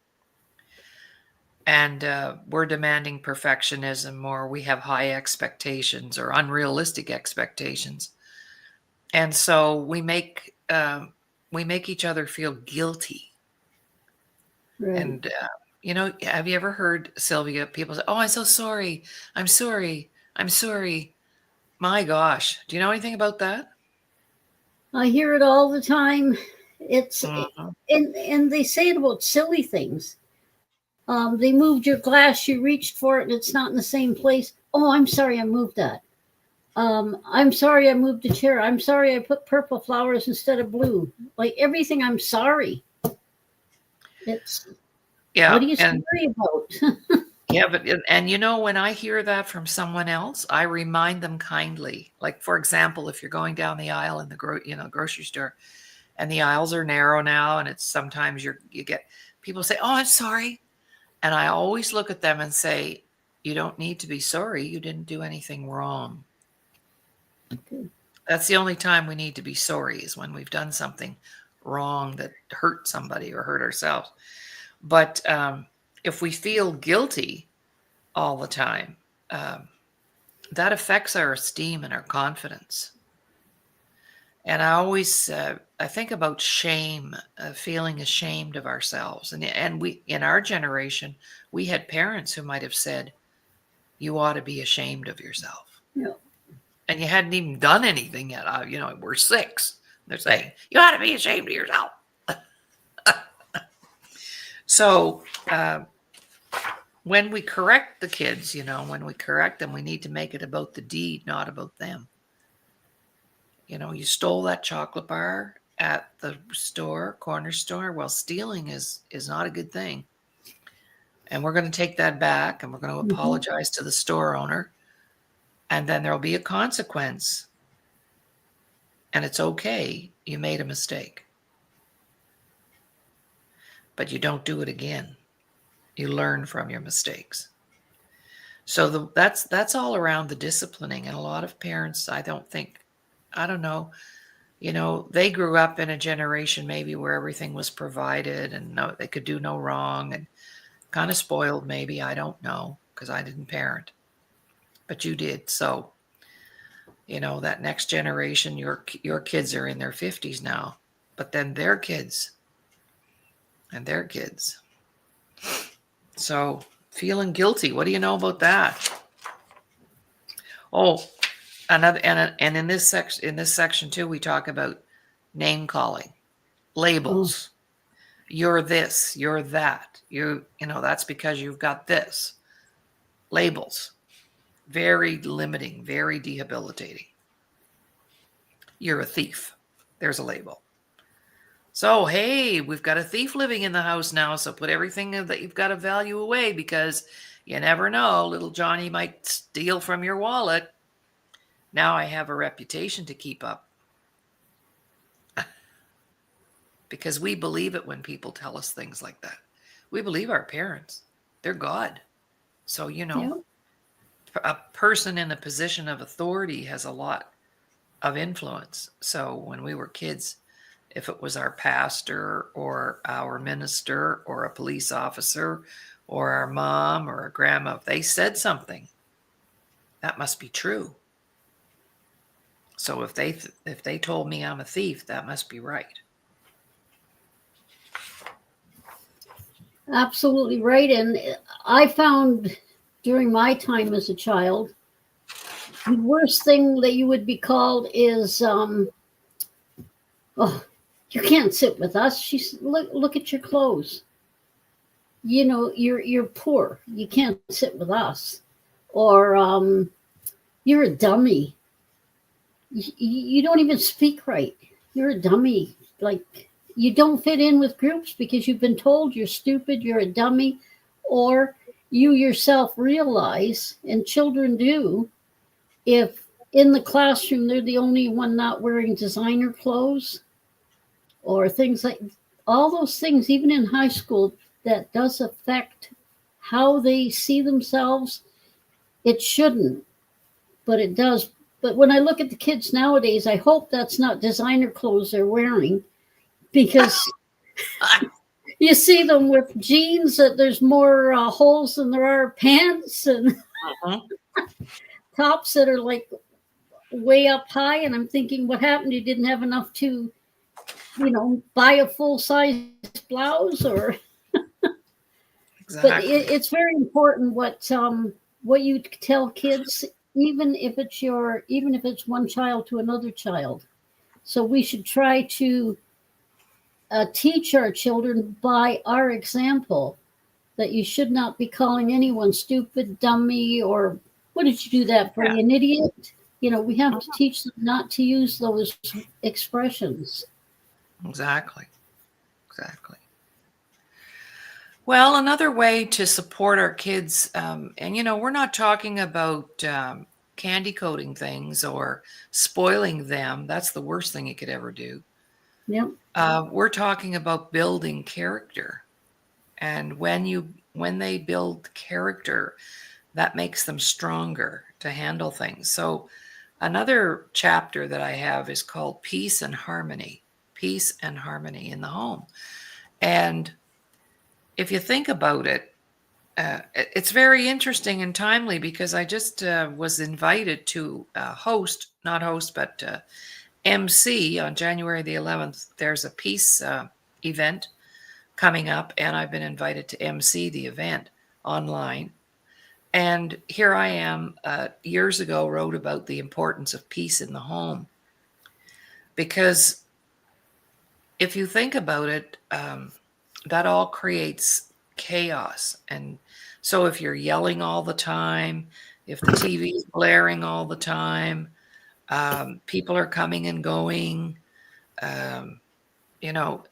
Speaker 1: And we're demanding perfectionism, or we have high expectations or unrealistic expectations. And so we make each other feel guilty.
Speaker 2: Right.
Speaker 1: And have you ever heard, Sylvia, people say, "Oh, I'm so sorry. I'm sorry. I'm sorry." My gosh, do you know anything about that?
Speaker 2: I hear it all the time. It's
Speaker 1: Mhm.
Speaker 2: and they say it about silly things. They moved your glass, you reached for it, and it's not in the same place. Oh, I'm sorry, I moved that. I'm sorry, I moved the chair. I'm sorry, I put purple flowers instead of blue. Like everything, I'm sorry. It's what
Speaker 1: Yeah,
Speaker 2: are you
Speaker 1: and
Speaker 2: sorry about?
Speaker 1: yeah, but when I hear that from someone else, I remind them kindly. Like for example, if you're going down the aisle in the grocery store, and the aisles are narrow now, and it's sometimes you get people say, "Oh, I'm sorry," and I always look at them and say, "You don't need to be sorry. You didn't do anything wrong." That's the only time we need to be sorry is when we've done something wrong that hurt somebody or hurt ourselves. But if we feel guilty all the time, um, that affects our esteem and our confidence. And I think about shame, feeling ashamed of ourselves. And we, in our generation, we had parents who might have said, "You ought to be ashamed of yourself."
Speaker 2: Yeah.
Speaker 1: And you hadn't even done anything yet. We're 6. They're saying, "You ought to be ashamed of yourself." So when we correct the kids, when we correct them, we need to make it about the deed, not about them. You stole that chocolate bar at the corner store. Well, stealing is not a good thing. And we're going to take that back and we're going to apologize to the store owner. And then there'll be a consequence. And it's okay. You made a mistake. But you don't do it again. You learn from your mistakes. So that's all around the disciplining. And a lot of parents, I don't know, they grew up in a generation maybe where everything was provided and they could do no wrong and kind of spoiled maybe. I don't know because I didn't parent, but you did. So, that next generation, your kids are in their 50s now, but then their kids and their kids. So feeling guilty. What do you know about that? Oh, another, and in this section too, we talk about name calling, labels. You're this, you're that. That's because you've got this. Labels. Very limiting, very debilitating. You're a thief. There's a label. So, hey, we've got a thief living in the house now, so put everything that you've got of value away because you never know, little Johnny might steal from your wallet. Now I have a reputation to keep up because we believe it when people tell us things like that. We believe our parents. They're God. So,
Speaker 2: Yeah.
Speaker 1: a person in a position of authority has a lot of influence. So when we were kids, if it was our pastor or our minister or a police officer or our mom or a grandma, if they said something, that must be true. So if they told me I'm a thief, that must be right.
Speaker 2: Absolutely right. And I found during my time as a child, the worst thing that you would be called is, oh, you can't sit with us. She's look at your clothes. You know, you're poor. You can't sit with us. Or you're a dummy. You don't even speak right. You're a dummy. Like, you don't fit in with groups because you've been told you're stupid, you're a dummy, or you yourself realize, and children do, if in the classroom they're the only one not wearing designer clothes or things like all those things, even in high school, that does affect how they see themselves. It shouldn't, but it does. But when I look at the kids nowadays, I hope that's not designer clothes they're wearing because you see them with jeans that there's more holes than there are pants and
Speaker 1: Mhm.
Speaker 2: tops that are like way up high. And I'm thinking, what happened? You didn't have enough to, buy a full size blouse or. But
Speaker 1: Exactly.
Speaker 2: it's very important what you tell kids, even if it's one child to another child. So we should try to teach our children by our example that you should not be calling anyone stupid, dummy, or what did you do that for?
Speaker 1: Yeah.
Speaker 2: An idiot? We have to teach them not to use those expressions.
Speaker 1: Exactly. Exactly. Well, another way to support our kids, and we're not talking about candy coating things or spoiling them. That's the worst thing you could ever do.
Speaker 2: Yep.
Speaker 1: We're talking about building character, and when they build character, that makes them stronger to handle things. So, another chapter that I have is called peace and harmony in the home, and if you think about it, it's very interesting and timely because I just was invited to not host, but MC on January the 11th. There's a peace event coming up, and I've been invited to MC the event online. And here I am, years ago, wrote about the importance of peace in the home. Because if you think about it, that all creates chaos. And so if you're yelling all the time, if the TV is blaring all the time, people are coming and going, um, you know,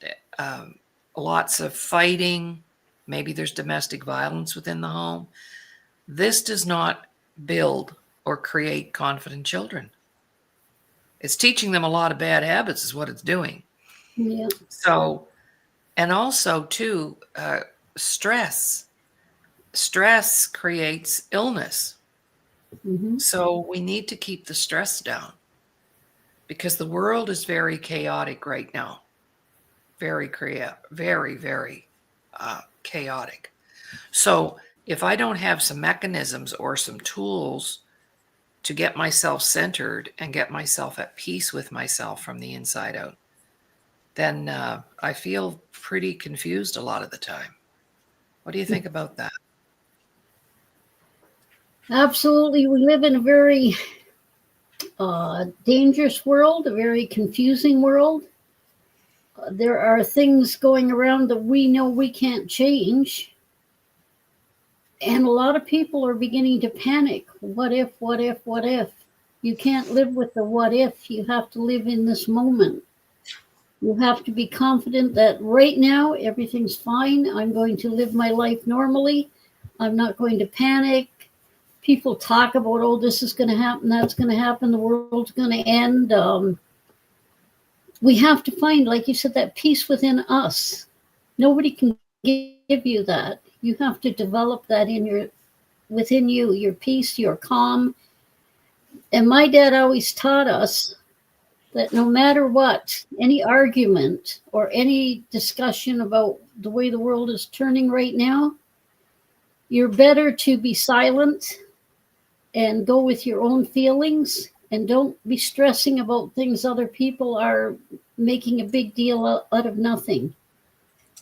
Speaker 1: lots of fighting, maybe there's domestic violence within the home. This does not build or create confident children. It's teaching them a lot of bad habits, is what it's doing.
Speaker 2: Yeah.
Speaker 1: So, and also, too, stress. Stress creates illness.
Speaker 2: Hmm.
Speaker 1: So, we need to keep the stress down because the world is very chaotic right now. Very, very chaotic. So, if I don't have some mechanisms or some tools to get myself centered and get myself at peace with myself from the inside out, then I feel pretty confused a lot of the time. What do you think about that?
Speaker 2: Absolutely. We live in a very dangerous world, a very confusing world. There are things going around that we know we can't change. And a lot of people are beginning to panic. What if, what if, what if? You can't live with the what if. You have to live in this moment. You have to be confident that right now everything's fine. I'm going to live my life normally. I'm not going to panic. People talk about, oh, this is going to happen, that's going to happen, the world's going to end. We have to find, like you said, that peace within us. Nobody can give you that. You have to develop that within you, your peace, your calm. And my dad always taught us that no matter what, any argument or any discussion about the way the world is turning right now, you're better to be silent and go with your own feelings, and don't be stressing about things other people are making a big deal out of nothing,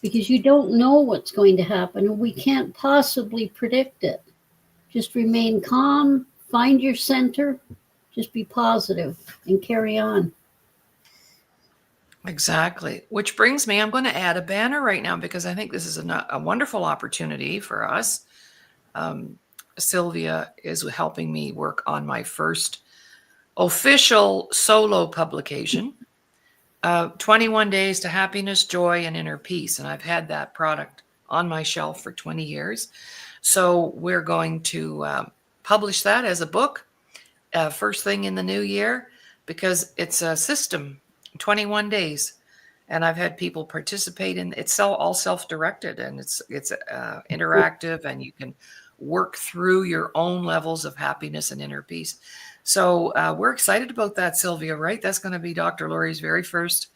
Speaker 2: because you don't know what's going to happen and we can't possibly predict it. Just remain calm, find your center, just be positive and carry on.
Speaker 1: Exactly. Which brings me, I'm going to add a banner right now because I think this is a wonderful opportunity for us. Sylvia is helping me work on my first official solo publication, 21 Days to Happiness, Joy, and Inner Peace. And I've had that product on my shelf for 20 years. So we're going to publish that as a book first thing in the new year, because it's a system, 21 days. And I've had people participate in it's all self-directed, and it's interactive, and you can work through your own levels of happiness and inner peace. So we're excited about that, Sylvia, right? That's going to be Dr. Laurie's very first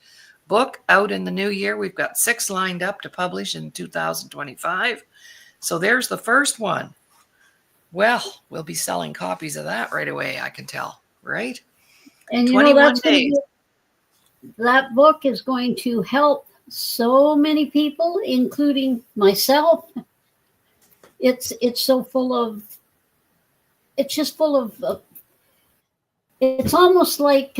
Speaker 1: book out in the new year. We've got 6 lined up to publish in 2025. So there's the first one. Well, we'll be selling copies of that right away, I can tell, right?
Speaker 2: And
Speaker 1: 21 days.
Speaker 2: That book is going to help so many people, including myself. It's so full of, it's just full of, it's almost like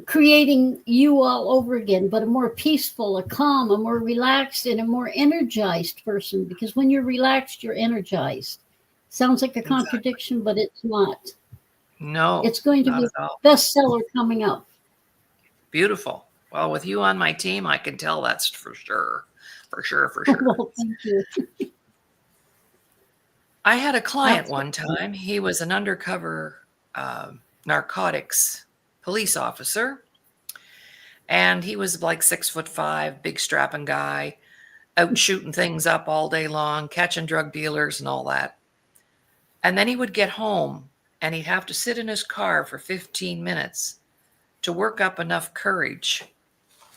Speaker 2: creating you all over again, but a more peaceful, a calm, a more relaxed, and a more energized person. Because when you're relaxed, you're energized. Sounds like a contradiction, but it's not.
Speaker 1: No,
Speaker 2: it's going to be a bestseller coming up.
Speaker 1: Beautiful. Well, with you on my team, I can tell that's for sure. For sure.
Speaker 2: Well, thank you.
Speaker 1: I had a client one time. He was an undercover narcotics police officer. And he was like 6'5", big strapping guy, out shooting things up all day long, catching drug dealers and all that. And then he would get home and he'd have to sit in his car for 15 minutes to work up enough courage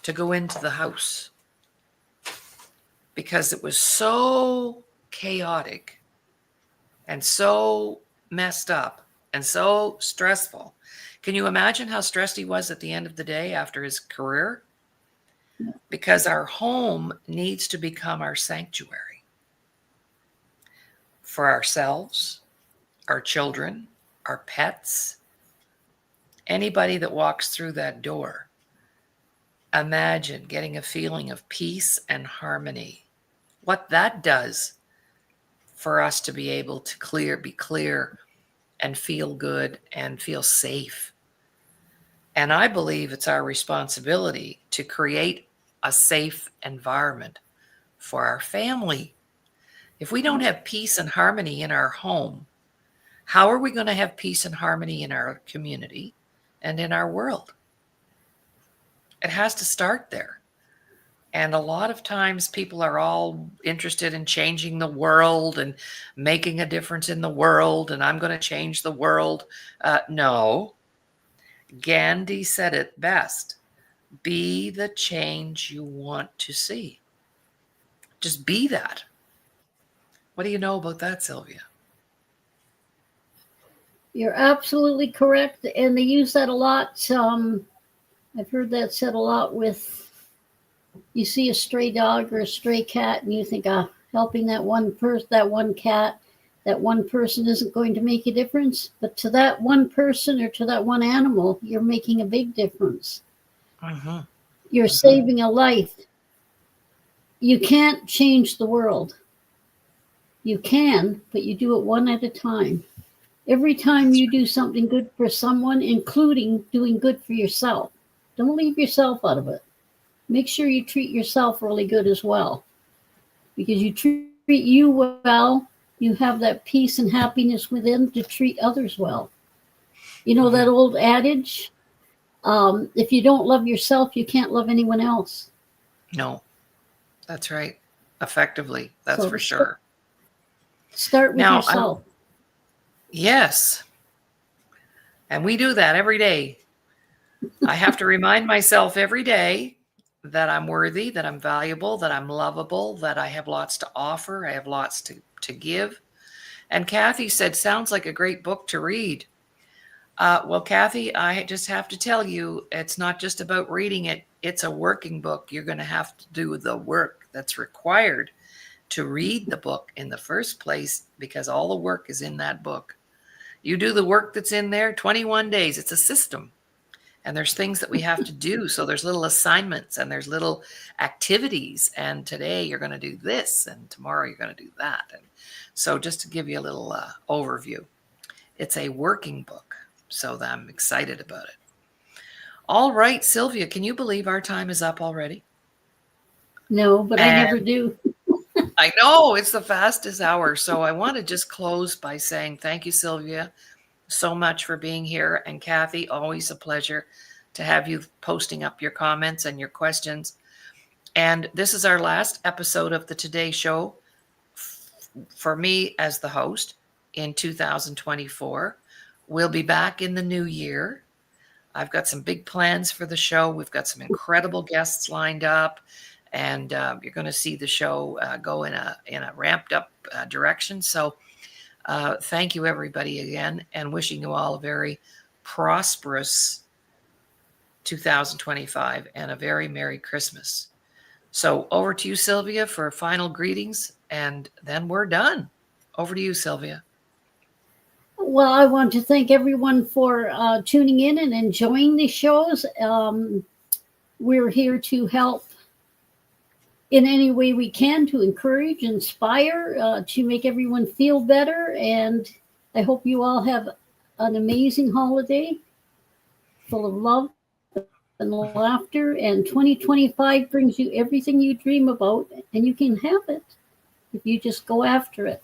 Speaker 1: to go into the house, because it was so chaotic and so messed up and so stressful. Can you imagine how stressed he was at the end of the day after his career? Because our home needs to become our sanctuary for ourselves, our children, our pets, anybody that walks through that door. Imagine getting a feeling of peace and harmony. What that does for us to be able to be clear and feel good and feel safe. And I believe it's our responsibility to create a safe environment for our family. If we don't have peace and harmony in our home, how are we going to have peace and harmony in our community and in our world? It has to start there. And a lot of times people are all interested in changing the world and making a difference in the world, and I'm going to change the world. No. Gandhi said it best. Be the change you want to see. Just be that. What do you know about that, Sylvia?
Speaker 2: You're absolutely correct. And they use that a lot. I've heard that said a lot with, you see a stray dog or a stray cat and you think, helping that one person, that one cat, that one person isn't going to make a difference. But to that one person or to that one animal, you're making a big difference.
Speaker 1: Mm-hmm.
Speaker 2: You're saving a life. You can't change the world. You can, but you do it one at a time. Every time you do something good for someone, including doing good for yourself, Don't leave yourself out of it. Make sure you treat yourself really good as well. Because you treat you well, you have that peace and happiness within to treat others well. You know that
Speaker 1: Mhm.
Speaker 2: old adage, if you don't love yourself, you can't love anyone else.
Speaker 1: No, that's right. Effectively, that's
Speaker 2: So
Speaker 1: for sure.
Speaker 2: start with
Speaker 1: Now,
Speaker 2: yourself.
Speaker 1: yes, and we do that every day. I have to remind myself every day that I'm worthy, that I'm valuable, that I'm lovable, that I have lots to offer, I have lots to give. And Kathy said, sounds like a great book to read. Well, Kathy, I just have to tell you, it's not just about reading it, it's a working book. You're going to have to do the work that's required to read the book in the first place because all the work is in that book. You do the work that's in there, 21 days. It's a system. And there's things that we have to do. So there's little assignments and there's little activities. And today you're going to do this and tomorrow you're going to do that. And so just to give you a little overview, it's a working book. So I'm excited about it. All right, Sylvia, can you believe our time is up already?
Speaker 2: No, but I
Speaker 1: And
Speaker 2: never do.
Speaker 1: I know it's the fastest hour. So I want to just close by saying thank you, Sylvia, so much for being here. And Kathy, always a pleasure to have you posting up your comments and your questions. And this is our last episode of the Today Show for me as the host in 2024. We'll be back in the new year. I've got some big plans for the show. We've got some incredible guests lined up, and you're going to see the show go in a ramped up direction. So thank you, everybody, again, and wishing you all a very prosperous 2025 and a very Merry Christmas. So over to you, Sylvia, for final greetings, and then we're done. Over to you, Sylvia.
Speaker 2: Well, I want to thank everyone for tuning in and enjoying the shows. We're here to help in any way we can to encourage, inspire, to make everyone feel better. And I hope you all have an amazing holiday full of love and laughter. And 2025 brings you everything you dream about, and you can have it if you just go after it.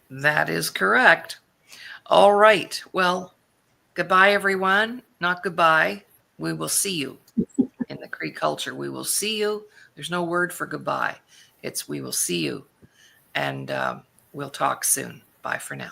Speaker 1: That is correct. All right. Well, goodbye, everyone. Not goodbye. We will see you in the Cree culture. We will see you. There's no word for goodbye. It's we will see you. And we'll talk soon. Bye for now.